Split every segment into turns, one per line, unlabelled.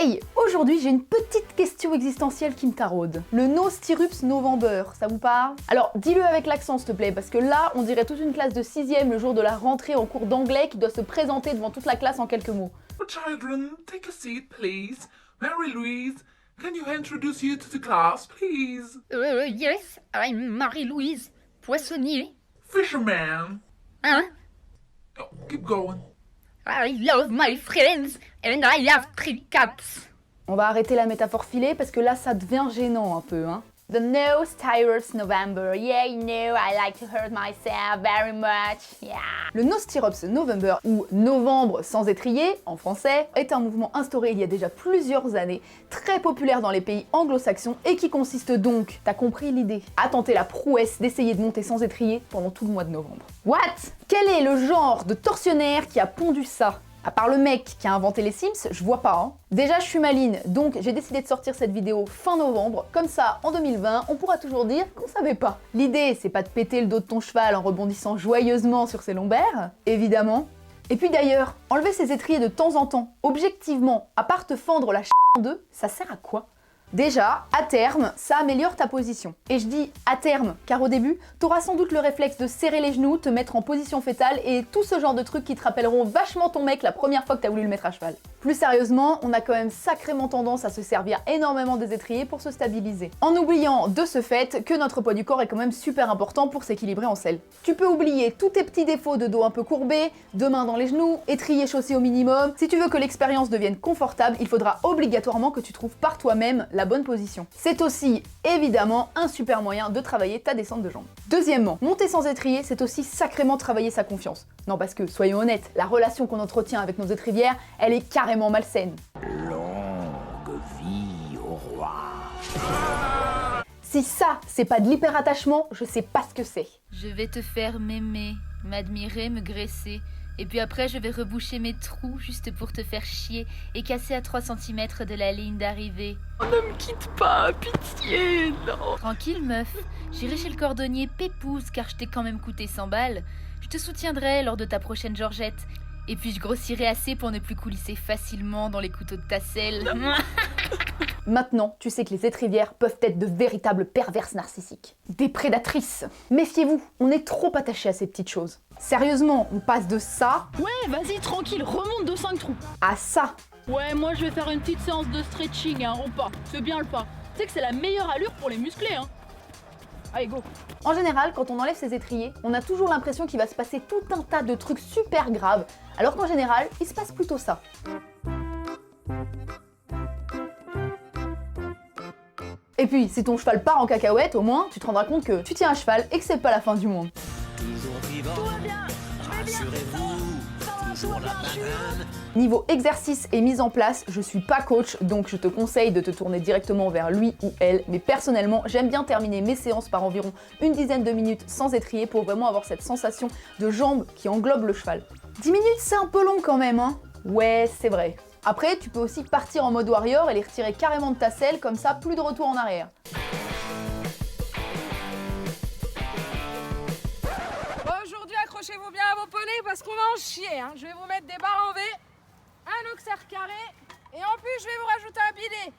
Hey, aujourd'hui j'ai une petite question existentielle qui me taraude. Le No-Stirrups November, ça vous parle? Alors dis-le avec l'accent s'il te plaît, parce que là on dirait toute une classe de 6ème le jour de la rentrée en cours d'anglais qui doit se présenter devant toute la classe en quelques mots.
Children, take a seat, please. Mary-Louise, can you introduce you to the class, please?
Yes, I'm Marie-Louise, poissonnier.
Fisherman.
Hein?
Oh, keep going.
I love my friends and I have 3 cats.
On va arrêter la métaphore filée parce que là ça devient gênant un peu, hein. The No-Stirrups November, yeah, you know, I like to hurt myself very much, yeah. Le No-Stirrups November, ou Novembre sans étrier, en français, est un mouvement instauré il y a déjà plusieurs années, très populaire dans les pays anglo-saxons et qui consiste donc, t'as compris l'idée, à tenter la prouesse d'essayer de monter sans étrier pendant tout le mois de novembre. What? Quel est le genre de tortionnaire qui a pondu ça? À part le mec qui a inventé les Sims, je vois pas, hein. Déjà, je suis maline, donc j'ai décidé de sortir cette vidéo fin novembre, comme ça, en 2020, on pourra toujours dire qu'on savait pas. L'idée, c'est pas de péter le dos de ton cheval en rebondissant joyeusement sur ses lombaires, évidemment. Et puis d'ailleurs, enlever ses étriers de temps en temps, objectivement, à part te fendre la en deux, ça sert à quoi? Déjà, à terme, ça améliore ta position. Et je dis à terme, car au début, t'auras sans doute le réflexe de serrer les genoux, te mettre en position fétale et tout ce genre de trucs qui te rappelleront vachement ton mec la première fois que t'as voulu le mettre à cheval. Plus sérieusement, on a quand même sacrément tendance à se servir énormément des étriers pour se stabiliser. En oubliant de ce fait que notre poids du corps est quand même super important pour s'équilibrer en selle. Tu peux oublier tous tes petits défauts de dos un peu courbé, de mains dans les genoux, étriers chaussés au minimum. Si tu veux que l'expérience devienne confortable, il faudra obligatoirement que tu trouves par toi-même la bonne position. C'est aussi, évidemment, un super moyen de travailler ta descente de jambes. Deuxièmement, monter sans étrier, c'est aussi sacrément travailler sa confiance. Non, parce que, soyons honnêtes, la relation qu'on entretient avec nos étrivières, elle est carrément malsaine.
Longue vie au roi.
Si ça, c'est pas de l'hyperattachement, je sais pas ce que c'est.
Je vais te faire m'aimer, m'admirer, me graisser. Et puis après, je vais reboucher mes trous juste pour te faire chier et casser à 3 cm de la ligne d'arrivée.
Oh, ne me quitte pas, pitié, non.
Tranquille, meuf. J'irai chez le cordonnier Pépouze car je t'ai quand même coûté 100 balles. Je te soutiendrai lors de ta prochaine Georgette. Et puis je grossirai assez pour ne plus coulisser facilement dans les couteaux de ta selle.
Maintenant, tu sais que les étrivières peuvent être de véritables perverses narcissiques. Des prédatrices. Méfiez-vous, on est trop attaché à ces petites choses. Sérieusement, on passe de ça
Ouais, vas-y, tranquille, remonte de 5 trous.
à ça.
Ouais, moi je vais faire une petite séance de stretching, hein, au pas. C'est bien le pas. Tu sais que c'est la meilleure allure pour les musclés, hein. Allez, go.
En général, quand on enlève ses étriers, on a toujours l'impression qu'il va se passer tout un tas de trucs super graves, alors qu'en général, il se passe plutôt ça. Et puis, si ton cheval part en cacahuète, au moins, tu te rendras compte que tu tiens un cheval et que c'est pas la fin du monde.
Toujours vivant. Rassurez-vous. Toujours la banane.
Niveau exercice et mise en place, je suis pas coach, donc je te conseille de te tourner directement vers lui ou elle, mais personnellement, j'aime bien terminer mes séances par environ une dizaine de minutes sans étrier pour vraiment avoir cette sensation de jambe qui englobe le cheval. 10 minutes, c'est un peu long quand même, hein? Ouais, c'est vrai. Après, tu peux aussi partir en mode warrior et les retirer carrément de ta selle, comme ça, plus de retour en arrière.
Aujourd'hui, accrochez-vous bien à vos poneys parce qu'on va en chier, hein. Je vais vous mettre des barres en V, un auxerre carré, et en plus, je vais vous rajouter un bidet.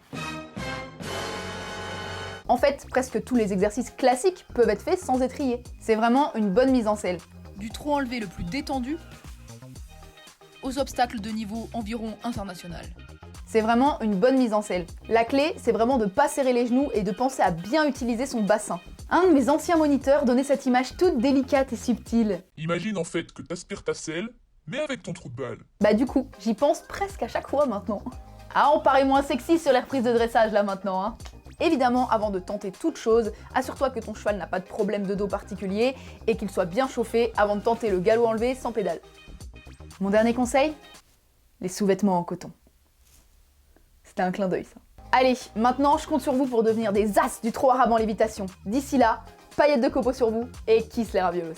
En fait, presque tous les exercices classiques peuvent être faits sans étrier. C'est vraiment une bonne mise en selle.
Du trot enlevé le plus détendu aux obstacles de niveau environ international.
C'est vraiment une bonne mise en selle. La clé, c'est vraiment de pas serrer les genoux et de penser à bien utiliser son bassin. Un de mes anciens moniteurs donnait cette image toute délicate et subtile.
Imagine en fait que t'aspires ta selle, mais avec ton trou de balle.
Bah du coup, j'y pense presque à chaque fois maintenant. Ah, on paraît moins sexy sur les reprises de dressage là maintenant, hein. Évidemment, avant de tenter toute chose, assure-toi que ton cheval n'a pas de problème de dos particulier et qu'il soit bien chauffé avant de tenter le galop enlevé sans pédale. Mon dernier conseil, les sous-vêtements en coton. C'était un clin d'œil ça. Allez, maintenant je compte sur vous pour devenir des as du trot arabe en lévitation. D'ici là, paillettes de copeaux sur vous et kiss les raviolos.